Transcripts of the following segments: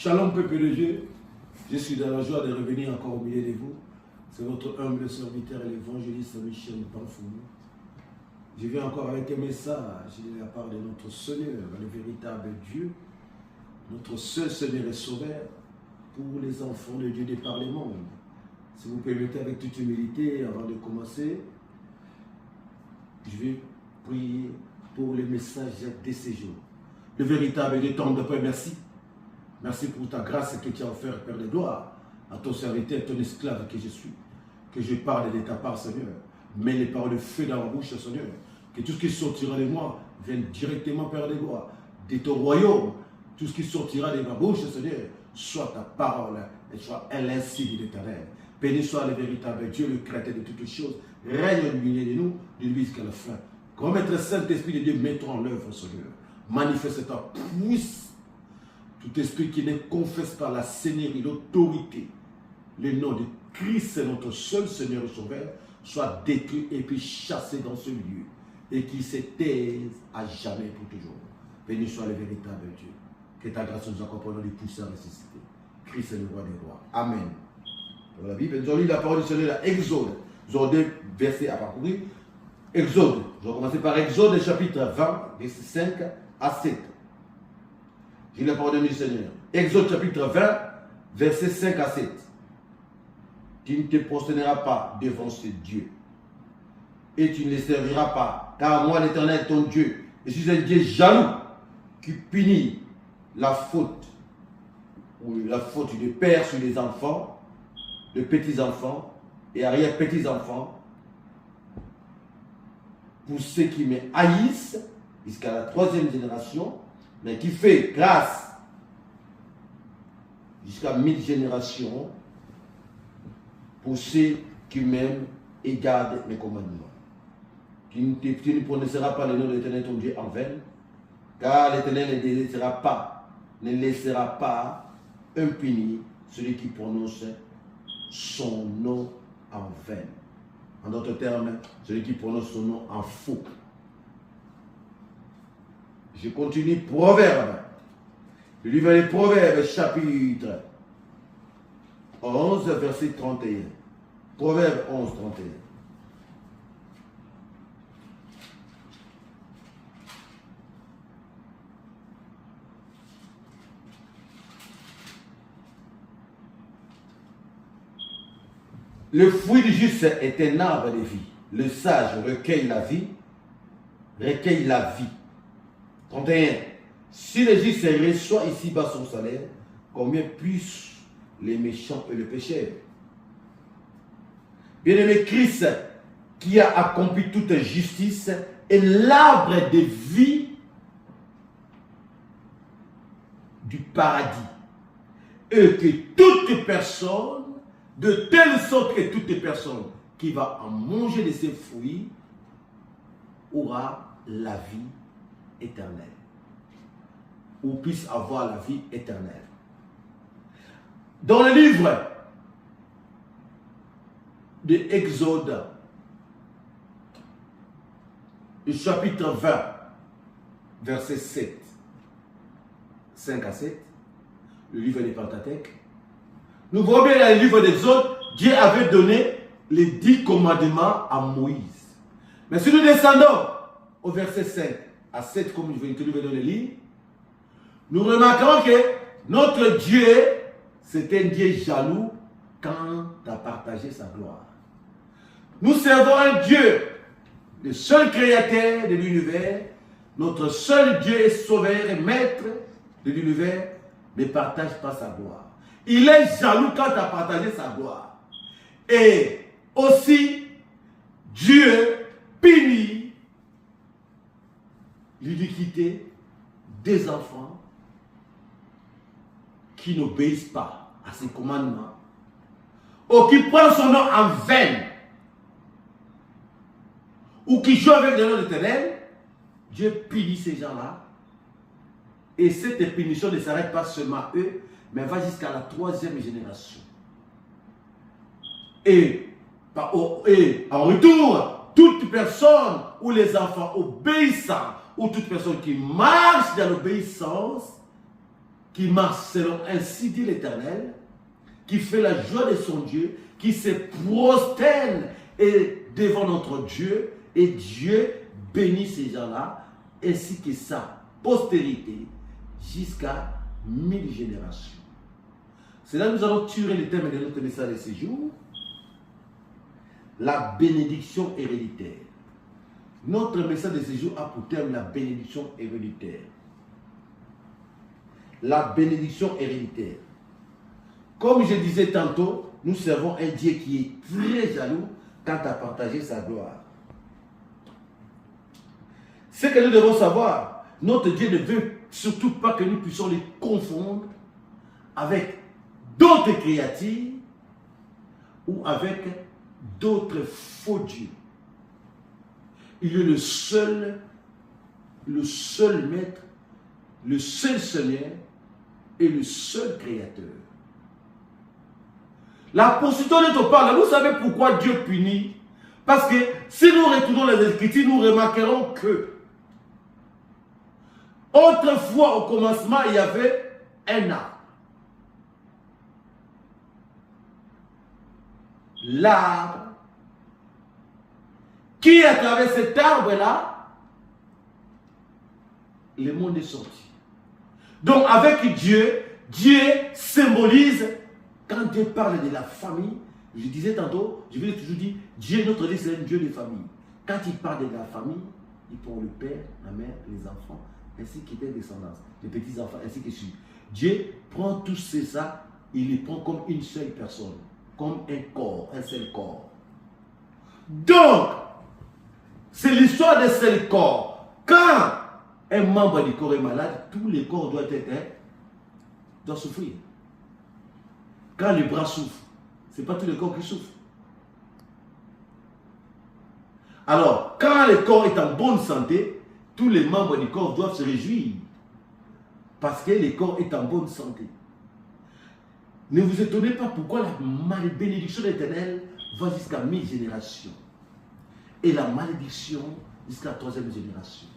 Shalom peuple de Dieu, je suis dans la joie de revenir encore au milieu de vous. C'est votre humble serviteur et l'évangéliste Michel Banfoumou. Je viens encore avec un message de la part de notre Seigneur, le véritable Dieu, notre seul Seigneur et Sauveur pour les enfants de Dieu de par le monde. Si vous permettez avec toute humilité, avant de commencer, je vais prier pour le message de ces jours. Le véritable Dieu, ton de Père, merci. Merci pour ta grâce que tu as offert, Père de gloire, à ton serviteur, ton esclave que je suis. Que je parle de ta part, Seigneur. Mets les paroles de feu dans ma bouche, Seigneur. Que tout ce qui sortira de moi vienne directement, Père de gloire, de ton royaume. Tout ce qui sortira de ma bouche, Seigneur, soit ta parole et soit ainsi dit l'Éternel. Béni soit le véritable Dieu, le créateur de toutes choses. Règne au milieu de nous, de lui jusqu'à la fin. Grand Maître Saint-Esprit de Dieu, mettons en œuvre, Seigneur. Manifeste ta puissance. Tout esprit qui ne confesse pas la seigneurie, l'autorité, le nom de Christ, notre seul Seigneur et Sauveur, soit détruit et puis chassé dans ce lieu. Et qui se taise à jamais pour toujours. Béni soit le véritable Dieu. Que ta grâce nous accompagne dans les puissants ressuscités. Christ est le roi des rois. Amen. Dans la Bible, nous allons lire la parole du Seigneur à Exode. Nous avons deux versets à parcourir. Exode. Je vais commencer par Exode, chapitre 20, versets 5 à 7. J'ai la parole du Seigneur. Exode chapitre 20, versets 5 à 7. Tu ne te prosterneras pas devant ce Dieu. Et tu ne les serviras pas. Car moi, l'Éternel, ton Dieu, je suis un Dieu jaloux qui punit la faute ou la faute du père sur les enfants, de petits-enfants et arrière-petits-enfants, pour ceux qui me haïssent jusqu'à la 3e génération, mais qui fait grâce jusqu'à 1000 générations pour ceux qui m'aiment et gardent mes commandements. Tu ne prononceras pas le nom de l'Éternel ton Dieu en vain, car l'Éternel ne laissera pas impuni celui qui prononce son nom en vain. En d'autres termes, celui qui prononce son nom en faux. Je continue, Proverbe. Le livre des Proverbes, chapitre 11, verset 31. Proverbe 11, 31. Le fruit du juste est un arbre de vie. Le sage recueille la vie. 31. Si le juste reçoit ici-bas son salaire, combien plus les méchants et le pécheur? Bien-aimé, Christ, qui a accompli toute justice, est l'arbre de vie du paradis. Et que toute personne, de telle sorte que toute personne qui va en manger de ses fruits aura la vie éternelle, ou puisse avoir la vie éternelle. Dans le livre de Exode, le chapitre 20, verset 7, 5 à 7, le livre des Pentateuques, nous voyons bien dans le livre d'Exode, Dieu avait donné les 10 commandements à Moïse. Mais si nous descendons au verset 5 à 7, comme je vais dans le livre, nous remarquerons que notre Dieu, c'est un Dieu jaloux quant à partager sa gloire. Nous servons un Dieu, le seul créateur de l'univers, notre seul Dieu et sauveur et maître de l'univers, ne partage pas sa gloire. Il est jaloux quant à partager sa gloire. Et aussi, Dieu punit l'iniquité des enfants qui n'obéissent pas à ses commandements ou qui prennent son nom en vain ou qui jouent avec le nom de l'Éternel. Dieu punit ces gens-là. Et cette punition ne s'arrête pas seulement à eux, mais va jusqu'à la 3e génération. Et en retour, toute personne ou les enfants obéissants, ou toute personne qui marche dans l'obéissance, qui marche selon ainsi dit l'Éternel, qui fait la joie de son Dieu, qui se prosterne devant notre Dieu, et Dieu bénit ces gens-là, ainsi que sa postérité, jusqu'à 1000 générations. C'est là que nous allons tirer le thème de notre message de ce jour, la bénédiction héréditaire. Notre message de ce jour a pour thème la bénédiction héréditaire. La bénédiction héréditaire. Comme je disais tantôt, nous servons un Dieu qui est très jaloux quant à partager sa gloire. Ce que nous devons savoir, notre Dieu ne veut surtout pas que nous puissions les confondre avec d'autres créatures ou avec d'autres faux dieux. Il est le seul maître, le seul Seigneur et le seul créateur. La poursuite dont on parle, vous savez pourquoi Dieu punit? Parce que si nous retournons les Écritures, nous remarquerons que autrefois, au commencement, il y avait un arbre. L'arbre qui, à travers cet arbre-là, le monde est sorti. Donc, avec Dieu, Dieu symbolise, quand Dieu parle de la famille, je disais tantôt, je vais toujours dire, Dieu, notre Dieu, c'est un Dieu de famille. Quand il parle de la famille, il prend le père, la mère, les enfants, ainsi que les descendants, les petits-enfants, ainsi que suite. Dieu prend tous ça, il les prend comme une seule personne, comme un corps, un seul corps. Donc, c'est l'histoire d'un seul corps. Quand un membre du corps est malade, tous les corps doivent souffrir. Quand les bras souffrent, ce n'est pas tous les corps qui souffrent. Alors, quand le corps est en bonne santé, tous les membres du corps doivent se réjouir. Parce que le corps est en bonne santé. Ne vous étonnez pas pourquoi la bénédiction éternelle va jusqu'à 1000 générations. Et la malédiction jusqu'à la 3e génération.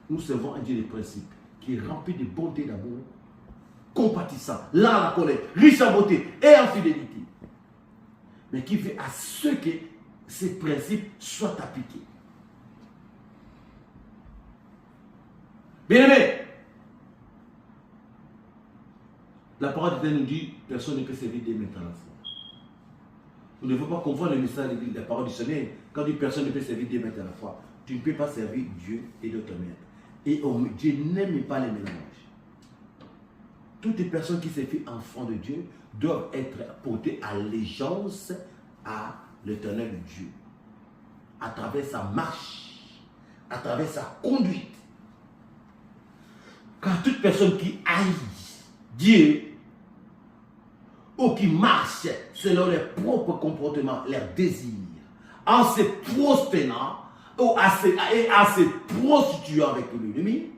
Nous servons un Dieu de principe qui est rempli de bonté et d'amour, compatissant, lent à la colère, riche en beauté et en fidélité. Mais qui veut à ce que ces principes soient appliqués. Bien-aimés, la parole de Dieu nous dit personne ne peut servir Dieu maintenant. Nous ne devons pas confondre le message de la parole du Seigneur. Quand dit personne ne peut servir Dieu maintenant à la fois, tu ne peux pas servir Dieu et d'autres maîtres. Et Dieu n'aime pas les mélanges. Toutes les personnes qui se font enfants de Dieu doivent être portées allégeance à l'éternel Dieu. À travers sa marche, à travers sa conduite. Car toute personne qui haït Dieu ou qui marche selon leurs propres comportements, leurs désirs, en se prosternant ou en se prostituant avec l'ennemi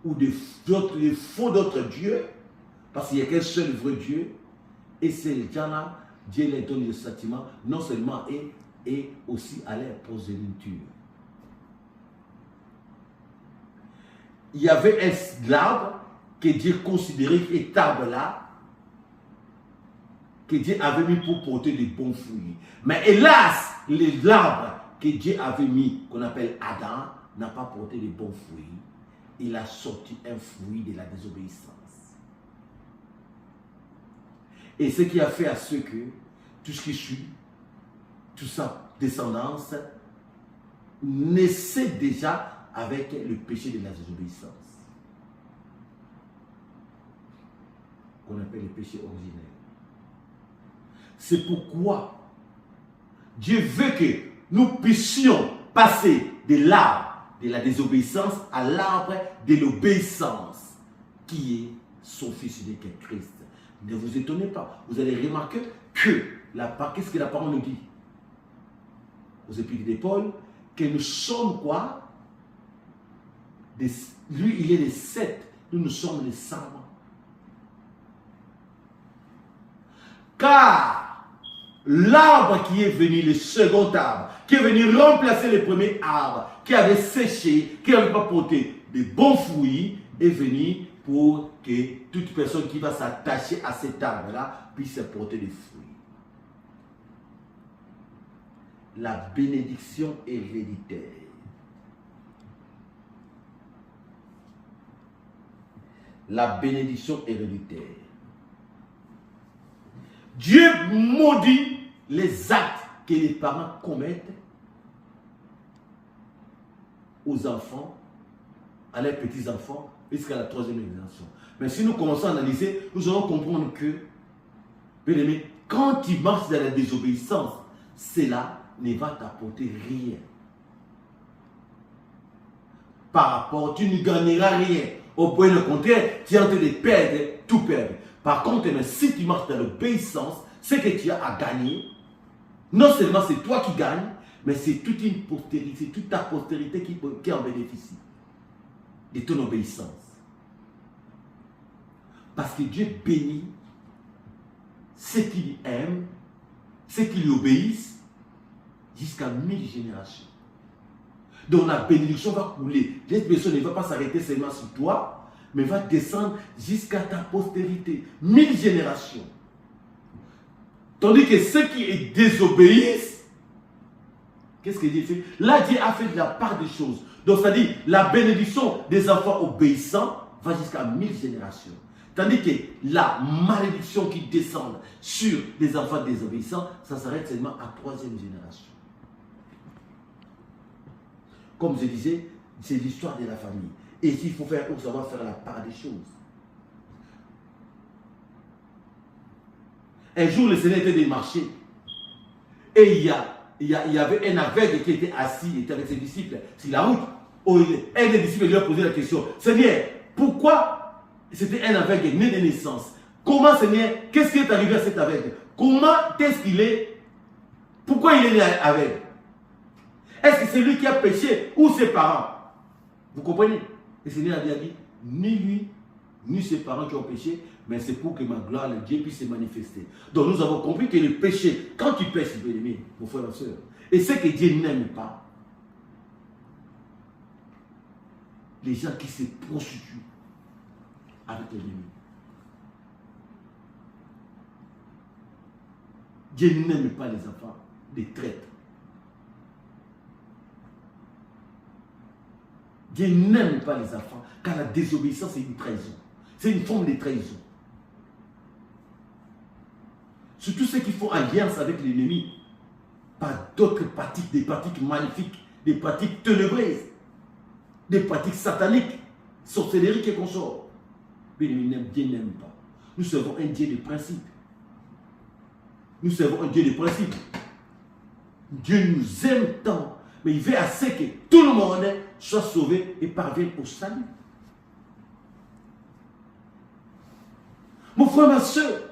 ou les faux d'autres dieux, parce qu'il n'y a qu'un seul vrai Dieu, et ces gens-là, Dieu leur donne le châtiment, non seulement et aussi à leur progéniture. Il y avait un arbre que Dieu considérait cet arbre-là, que Dieu avait mis pour porter des bons fruits. Mais hélas, l'arbre que Dieu avait mis, qu'on appelle Adam, n'a pas porté de bons fruits. Il a sorti un fruit de la désobéissance. Et ce qui a fait à ce que tout ce qui suit, toute sa descendance, naissait déjà avec le péché de la désobéissance. Qu'on appelle le péché originel. C'est pourquoi Dieu veut que nous puissions passer de l'arbre de la désobéissance à l'arbre de l'obéissance, qui est son Fils unique, Christ. Ne vous étonnez pas, vous allez remarquer que, qu'est-ce que la parole nous dit aux Épîtres de Paul? Que nous sommes quoi? Lui, il est les 7, nous sommes les 100. Car l'arbre qui est venu, le second arbre, qui est venu remplacer le premier arbre, qui avait séché, qui n'avait pas porté de bons fruits, est venu pour que toute personne qui va s'attacher à cet arbre-là puisse porter des fruits. La bénédiction héréditaire. La bénédiction héréditaire. Dieu maudit les actes que les parents commettent aux enfants, à leurs petits-enfants, jusqu'à la 3e génération. Mais si nous commençons à analyser, nous allons comprendre que, bien aimé, quand tu marches dans la désobéissance, cela ne va t'apporter rien. Par rapport, tu ne gagneras rien. Au point de contraire, tu es en train de perdre, tout perdre. Par contre, si tu marches dans l'obéissance, ce que tu as à gagner, non seulement c'est toi qui gagnes, mais c'est toute une postérité, c'est toute ta postérité qui en bénéficie de ton obéissance. Parce que Dieu bénit ceux qui lui aiment, ceux qui lui obéissent, jusqu'à 1000 générations. Donc la bénédiction va couler. Cette bénédiction ne va pas s'arrêter seulement sur toi, mais va descendre jusqu'à ta postérité. 1000 générations. Tandis que ceux qui désobéissent, qu'est-ce que Dieu fait? Là, Dieu a fait de la part des choses. Donc, c'est-à-dire, la bénédiction des enfants obéissants va jusqu'à 1000 générations. Tandis que la malédiction qui descend sur les enfants désobéissants, ça s'arrête seulement à 3e génération. Comme je disais, c'est l'histoire de la famille. Et s'il faut faire pour savoir faire la part des choses. Un jour, le Seigneur était démarché. Et il y avait un aveugle qui était assis, il était avec ses disciples sur la route. Un des disciples lui a posé la question: Seigneur, pourquoi c'était un aveugle né de naissance? Comment, Seigneur, qu'est-ce qui est arrivé à cet aveugle? Comment est-ce qu'il est? Pourquoi il est né aveugle? Est-ce que c'est lui qui a péché ou ses parents? Vous comprenez? Le Seigneur a dit, ni lui, ni ses parents qui ont péché, mais c'est pour que ma gloire, le Dieu, puisse se manifester. Donc nous avons compris que le péché, quand tu pèches, bien aimé, mon frère et soeur, et ce que Dieu n'aime pas, les gens qui se prostituent avec l'ennemi. Dieu n'aime pas les enfants des traîtres. Dieu n'aime pas les enfants, car la désobéissance est une trahison. C'est une forme de trahison. Surtout ceux qui font alliance avec l'ennemi par d'autres pratiques, des pratiques magnifiques, des pratiques ténébreuses, des pratiques sataniques, sorcelleries et consorts. Mais Dieu n'aime pas. Nous servons un Dieu de principe. Nous servons un Dieu de principe. Dieu nous aime tant, mais il veut à ce que tout le monde soit sauvé et parvienne au salut. Mon frère, ma soeur,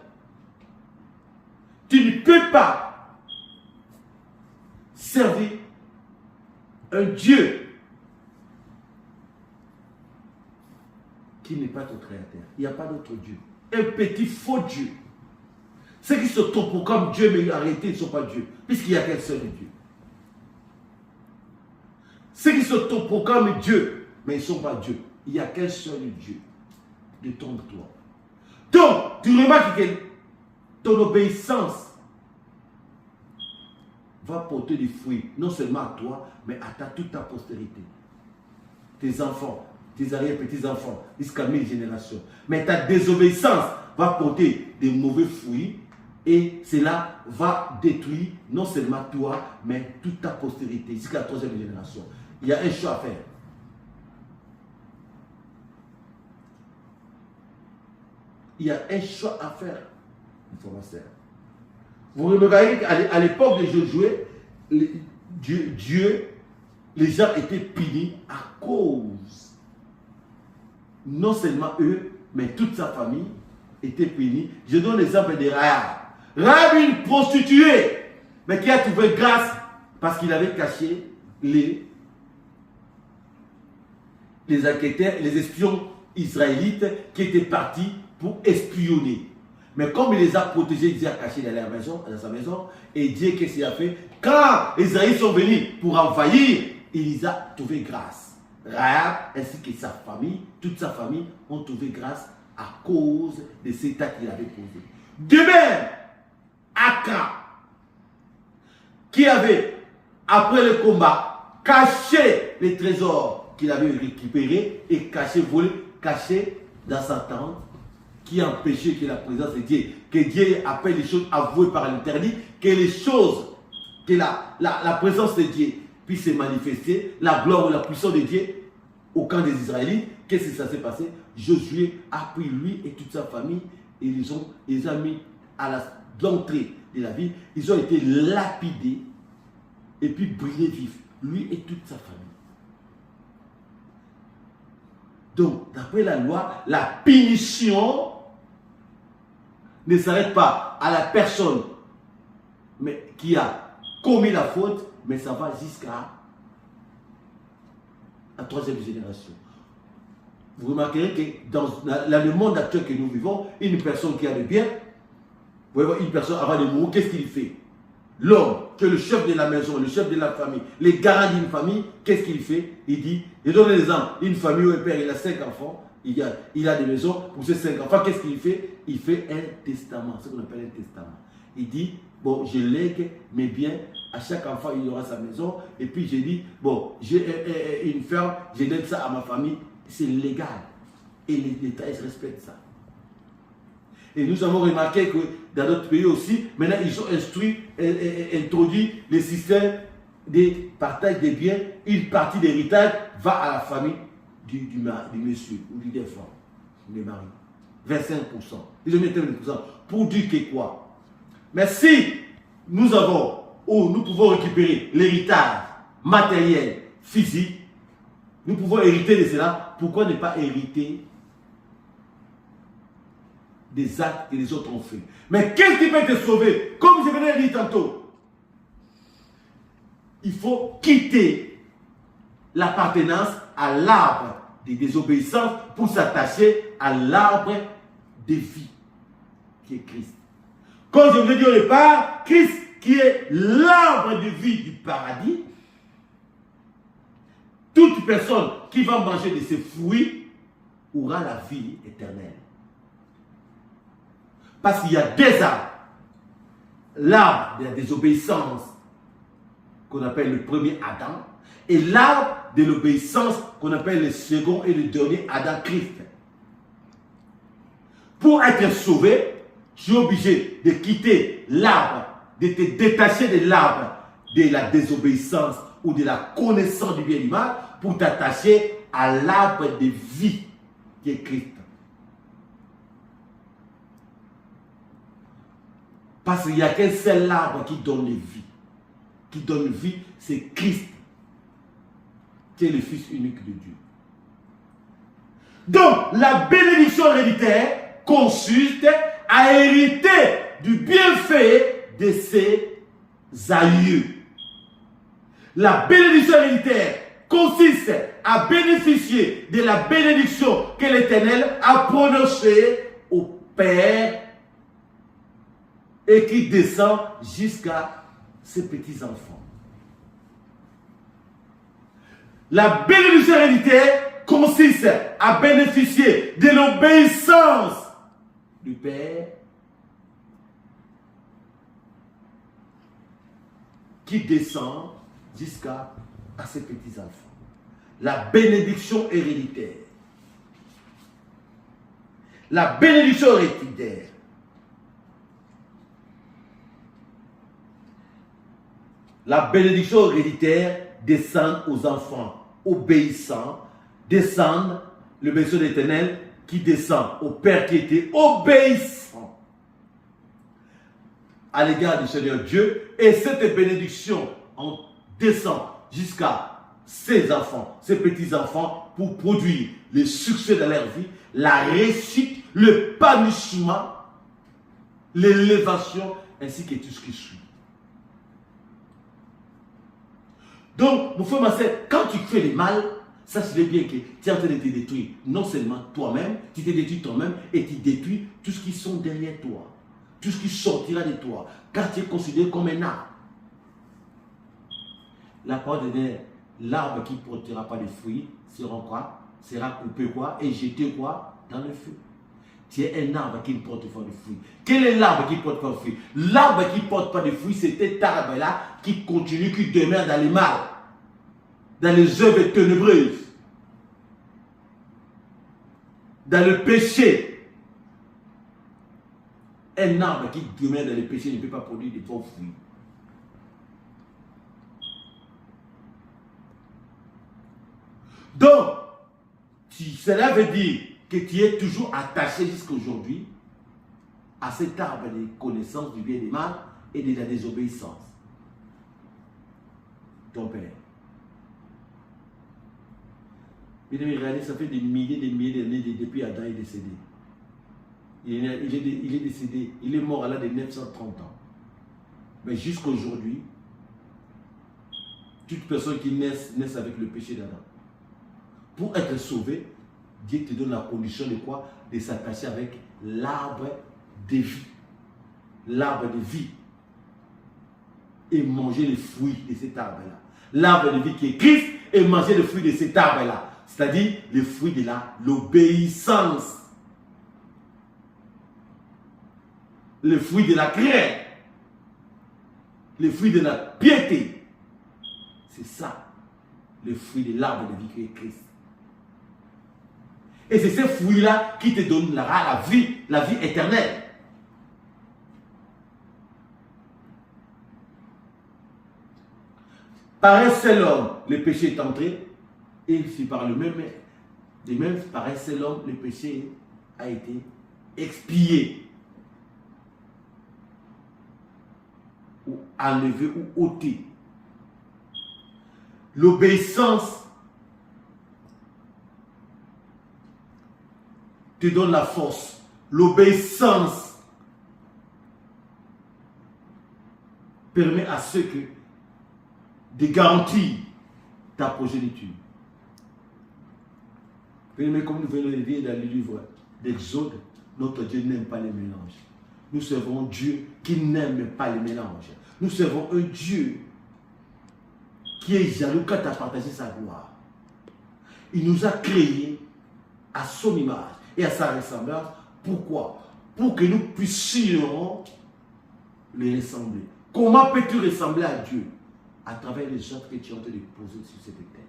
tu ne peux pas servir un Dieu qui n'est pas ton créateur. Il n'y a pas d'autre Dieu. Un petit faux Dieu. Ceux qui se trouvent comme Dieu, mais arrêtés, ils ne sont pas Dieu, puisqu'il n'y a qu'un seul Dieu. Ceux qui se trouvent comme Dieu, mais ils ne sont pas Dieu. Il n'y a qu'un seul Dieu. Détrompe-toi. Donc, tu remarques que ton obéissance va porter des fruits, non seulement à toi, mais à toute ta postérité. Tes enfants, tes arrière-petits-enfants, jusqu'à 1000 générations. Mais ta désobéissance va porter des mauvais fruits et cela va détruire non seulement toi, mais toute ta postérité, jusqu'à la 3e génération. Il y a un choix à faire. Il y a un choix à faire, Vous regardez qu'à l'époque de Josué, Dieu, les gens étaient punis à cause. Non seulement eux, mais toute sa famille était punie. Je donne l'exemple de Rahab. Rahab, une prostituée, mais qui a trouvé grâce parce qu'il avait caché les enquêteurs, les espions israélites qui étaient partis pour espionner. Mais comme il les a protégés, Dieu a caché dans sa maison, et Dieu, qu'est-ce qu'il a fait? Quand les Israélites sont venus pour envahir, il les a trouvé grâce. Rahab ainsi que sa famille, toute sa famille ont trouvé grâce à cause de cet acte qu'il avait posé. De même, Akra, qui avait, après le combat, caché les trésors qu'il avait récupérés et caché, volé, caché dans sa tente, qui empêchait que la présence de Dieu, que Dieu appelle les choses avouées par l'Interdit, que les choses, que la présence de Dieu puisse se manifester, la gloire ou la puissance de Dieu au camp des Israélites. Qu'est-ce que ça s'est passé? Josué a pris lui et toute sa famille et ils ont mis à l'entrée de la ville. Ils ont été lapidés et puis brûlés vifs, lui et toute sa famille. Donc, d'après la loi, la punition ne s'arrête pas à la personne qui a commis la faute, mais ça va jusqu'à la troisième génération. Vous remarquerez que dans le monde actuel que nous vivons, une personne qui a le bien, vous voyez, une personne avant de mourir, qu'est-ce qu'il fait? L'homme, qui est le chef de la maison, le chef de la famille, les garants d'une famille, qu'est-ce qu'il fait? Il dit, je donne un exemple, une famille où un père il a 5 enfants, il a des maisons pour ces 5 enfants, qu'est-ce qu'il fait? Il fait un testament, ce qu'on appelle un testament. Il dit, bon, je lègue mes biens, à chaque enfant il aura sa maison, et puis je dis, bon, j'ai une ferme, je donne ça à ma famille, c'est légal. Et l'État respecte ça. Et nous avons remarqué que dans d'autres pays aussi, maintenant ils ont introduit le système de partage des biens. Une partie d'héritage va à la famille du monsieur ou du défunt, du mari. 25%. Ils ont mis 25%. Pour dire que quoi? Mais si nous avons, ou nous pouvons récupérer l'héritage matériel, physique, nous pouvons hériter de cela, pourquoi ne pas hériter des actes que les autres ont fait? Mais qu'est-ce qui peut te sauver? Comme je venais de dire tantôt, il faut quitter l'appartenance à l'arbre de désobéissance pour s'attacher à l'arbre de vie, qui est Christ. Comme je vous l'ai dit au départ, Christ qui est l'arbre de vie du paradis, toute personne qui va manger de ses fruits aura la vie éternelle. Parce qu'il y a deux arbres. L'arbre de la désobéissance qu'on appelle le premier Adam et l'arbre de l'obéissance qu'on appelle le second et le dernier Adam, Christ. Pour être sauvé, tu es obligé de quitter l'arbre, de te détacher de l'arbre de la désobéissance ou de la connaissance du bien et du mal pour t'attacher à l'arbre de vie qui est Christ. Parce qu'il n'y a qu'un seul arbre qui donne la vie. Qui donne vie, c'est Christ, qui est le Fils unique de Dieu. Donc, la bénédiction héréditaire consiste à hériter du bienfait de ses aïeux. La bénédiction héréditaire consiste à bénéficier de la bénédiction que l'Éternel a prononcée au Père et qui descend jusqu'à ses petits-enfants. La bénédiction héréditaire consiste à bénéficier de l'obéissance du Père qui descend jusqu'à ses petits-enfants. La bénédiction héréditaire. La bénédiction héréditaire. La bénédiction héréditaire descend aux enfants obéissants, descend le bénédiction d'Éternel qui descend au Père qui était obéissant à l'égard du Seigneur Dieu. Et cette bénédiction descend jusqu'à ses enfants, ses petits-enfants, pour produire le succès de leur vie, la réussite, le épanouissement, l'élévation, ainsi que tout ce qui suit. Donc, mon frère, ma soeur, quand tu fais le mal, sache-le bien que tu es en train de te détruire. Non seulement toi-même, tu te détruis toi-même et tu détruis tout ce qui sont derrière toi. Tout ce qui sortira de toi. Car tu es considéré comme un arbre. La parole de Dieu l'arbre qui ne portera pas de fruits sera quoi? Sera coupé quoi? Et jeté quoi? Dans le feu. Tu es un arbre qui ne porte pas de fruits. Quel est l'arbre qui ne porte pas de fruits? L'arbre qui ne porte pas de fruits, c'est cet arbre-là qui continue, qui demeure dans les mal, dans les œuvres ténébreuses, dans le péché. Un arbre qui demeure dans le péché ne peut pas produire de bons fruits. Donc, cela veut dire que tu es toujours attaché jusqu'à aujourd'hui à cet arbre de connaissance du bien et du mal et de la désobéissance. Ton père. Regardez, ça fait des milliers d'années depuis Adam est décédé. Il est décédé, il est mort à l'âge de 930 ans. Mais jusqu'à aujourd'hui, toute personne qui naissent avec le péché d'Adam. Pour être sauvé, Dieu te donne la condition de quoi? De s'attacher avec l'arbre de vie. L'arbre de vie. Et manger les fruits de cet arbre-là. L'arbre de vie qui est Christ et manger les fruits de cet arbre-là. C'est-à-dire les fruits de l'obéissance. Les fruits de la crainte. Les fruits de la piété. C'est ça. Les fruits de l'arbre de vie qui est Christ. Et c'est ces fruits-là qui te donnera la vie éternelle. Par un seul homme, le péché est entré, et c'est par par un seul homme, le péché a été expié, ou enlevé, ou ôté. L'obéissance te donne la force. L'obéissance permet à ceux de garantir ta progéniture. Mais comme nous venons de lire dans le livre d'Exode, notre Dieu n'aime pas les mélanges. Nous servons un Dieu qui n'aime pas les mélanges. Nous servons un Dieu qui est jaloux quand tu as partagé sa gloire. Il nous a créés à son image et à sa ressemblance. Pourquoi? Pour que nous puissions les ressembler. Comment peux-tu ressembler à Dieu? À travers les actes que tu es en train de poser sur cette terre.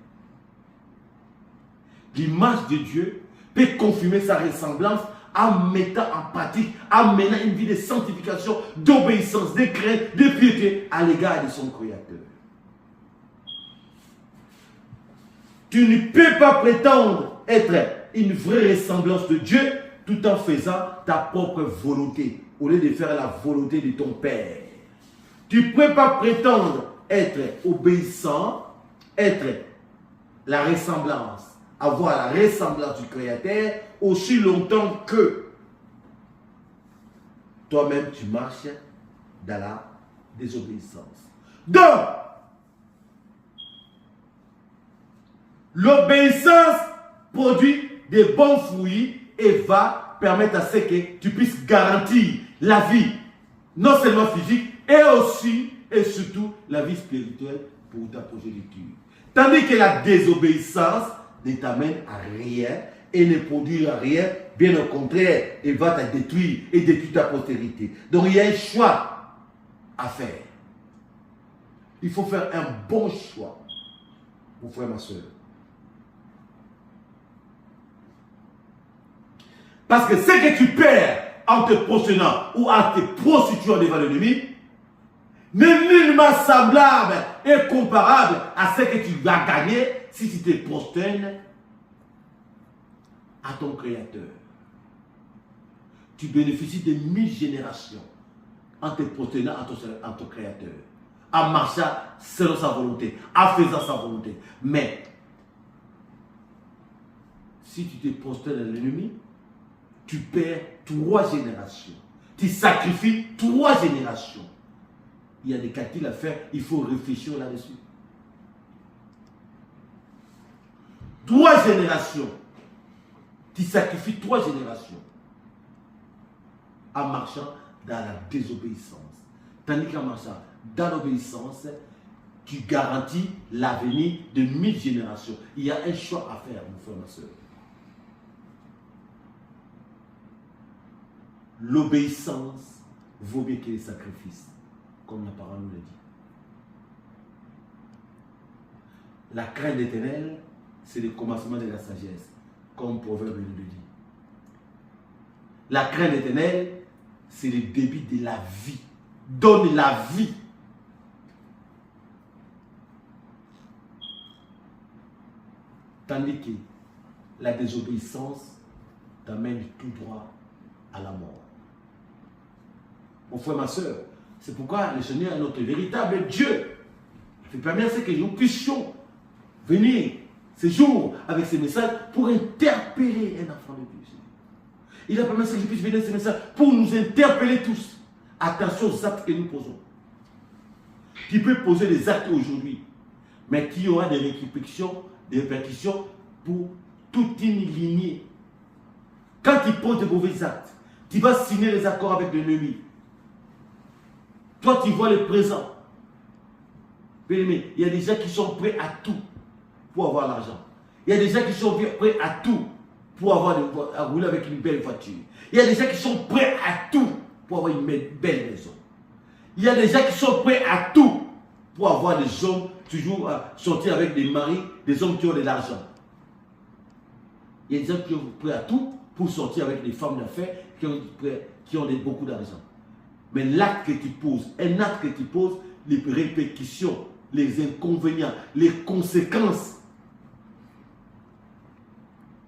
L'image de Dieu peut confirmer sa ressemblance en mettant en pratique, en menant une vie de sanctification, d'obéissance, de crainte, de piété à l'égard de son Créateur. Tu ne peux pas prétendre être une vraie ressemblance de Dieu tout en faisant ta propre volonté, au lieu de faire la volonté de ton Père. Tu ne peux pas prétendre être obéissant, être la ressemblance, avoir la ressemblance du Créateur aussi longtemps que toi-même tu marches dans la désobéissance. Donc, l'obéissance produit des bons fruits et va permettre à ce que tu puisses garantir la vie, non seulement physique, et aussi et surtout la vie spirituelle pour ta progéniture. Tandis que la désobéissance ne t'amène à rien et ne produit rien, bien au contraire, elle va te détruire et détruire ta postérité. Donc il y a un choix à faire. Il faut faire un bon choix, mon frère, ma soeur. Parce que ce que tu perds en te prosternant ou en te prostituant devant l'ennemi n'est nullement semblable et comparable à ce que tu vas gagner si tu te prosternes à ton Créateur. Tu bénéficies de 1000 générations en te prosternant à ton Créateur, en marchant selon sa volonté, en faisant sa volonté. Mais si tu te prosternes à l'ennemi, tu perds 3 générations. Tu sacrifies 3 générations. Il y a des calculs à faire, il faut réfléchir là-dessus. 3 générations. Tu sacrifies 3 générations en marchant dans la désobéissance. Tandis qu'en marchant dans l'obéissance, tu garantis l'avenir de 1000 générations. Il y a un choix à faire, mon frère, ma soeur. L'obéissance vaut mieux que les sacrifices, comme la parole nous le dit. La crainte d'Éternel, c'est le commencement de la sagesse, comme Proverbe nous le dit. La crainte d'Éternel, c'est le début de la vie. Donne la vie. Tandis que la désobéissance t'amène tout droit à la mort. Mon frère, ma soeur, c'est pourquoi le Seigneur est notre véritable Dieu. Il permet à ce que nous puissions venir ce jour avec ces messages pour interpeller un enfant de Dieu. Il a permis à ce que je puisse venir avec ces messages pour nous interpeller tous. Attention aux actes que nous posons. Tu peux poser des actes aujourd'hui, mais qui aura des répercussions pour toute une lignée. Quand tu poses de mauvais actes, tu vas signer les accords avec l'ennemi. Toi, tu vois le présent. Il y a des gens qui sont prêts à tout pour avoir l'argent. Il y a des gens qui sont prêts à tout pour à rouler avec une belle voiture. Il y a des gens qui sont prêts à tout pour avoir une belle maison. Il y a des gens qui sont prêts à tout pour avoir des hommes toujours sortir avec des maris, des hommes qui ont de l'argent. Il y a des gens qui sont prêts à tout pour sortir avec des femmes d'affaires qui ont beaucoup d'argent. Mais l'acte que tu poses, un acte que tu poses, les répercussions, les inconvénients, les conséquences.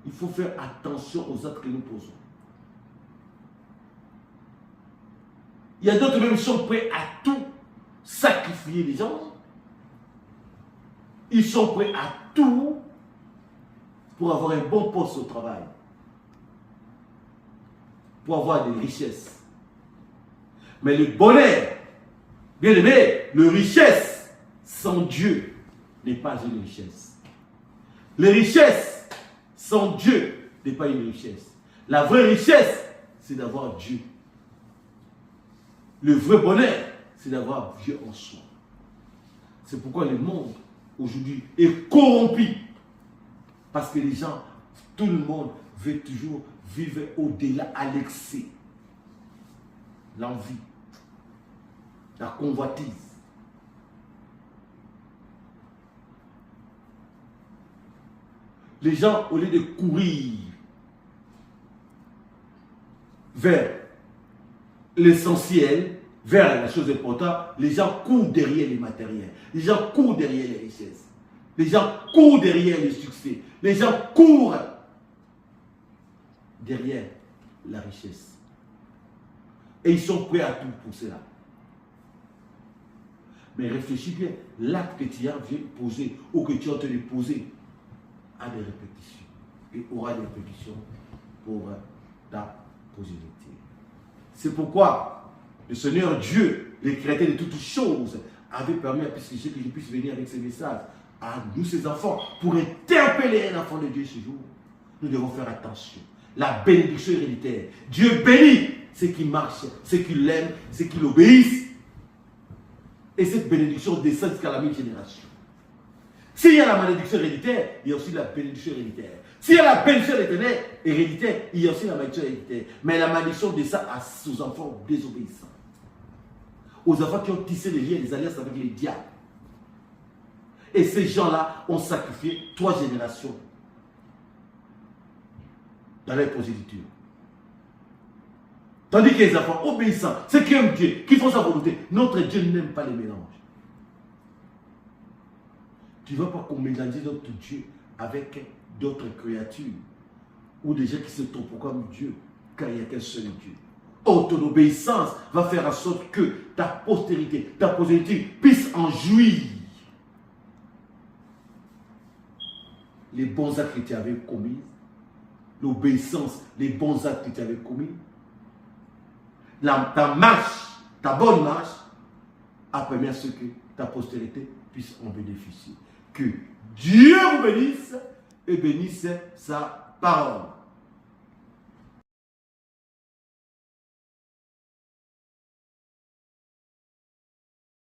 Il faut faire attention aux actes que nous posons. Il y a d'autres même qui sont prêts à tout sacrifier les gens. Ils sont prêts à tout pour avoir un bon poste au travail. Pour avoir des richesses. Mais le bonheur, bien aimé, la richesse sans Dieu n'est pas une richesse. Les richesses sans Dieu n'est pas une richesse. La vraie richesse, c'est d'avoir Dieu. Le vrai bonheur, c'est d'avoir Dieu en soi. C'est pourquoi le monde, aujourd'hui, est corrompu. Parce que les gens, tout le monde veut toujours vivre au-delà, à l'excès. L'envie, la convoitise. Les gens, au lieu de courir vers l'essentiel, vers la chose importante, les gens courent derrière les matériels. Les gens courent derrière les richesses. Les gens courent derrière les succès. Les gens courent derrière la richesse. Et ils sont prêts à tout pour cela. Mais réfléchis bien, l'acte que tu as posé ou que tu es en train de poser a des répétitions. Et aura des répétitions pour ta postérité. C'est pourquoi le Seigneur Dieu, le créateur de toutes choses, avait permis à que je puisse venir avec ces messages à nous, ses enfants, pour interpeller un enfant de Dieu ce jour. Nous devons faire attention. La bénédiction héréditaire. Dieu bénit ceux qui marchent, ceux qui l'aiment, ceux qui l'obéissent. Et cette bénédiction descend jusqu'à la 1000 génération. S'il y a la malédiction héréditaire, il y a aussi la bénédiction héréditaire. S'il y a la bénédiction héréditaire, il y a aussi la malédiction héréditaire. Mais la malédiction descend aux enfants désobéissants. Aux enfants qui ont tissé les liens, les alliances avec les diables. Et ces gens-là ont sacrifié 3 générations dans leur prosélyture. Tandis que les enfants obéissants, ceux qui aiment Dieu, qui font sa volonté, notre Dieu n'aime pas les mélanges. Tu ne veux pas qu'on mélange notre Dieu avec d'autres créatures ou des gens qui se trouvent comme Dieu, car il n'y a qu'un seul Dieu. Or, ton obéissance va faire en sorte que ta postérité, ta postérité puisse en jouir. Les bons actes que tu avais commis, l'obéissance, les bons actes que tu avais commis, ta marche, ta bonne marche, a permis à ce que ta postérité puisse en bénéficier. Que Dieu vous bénisse et bénisse sa parole.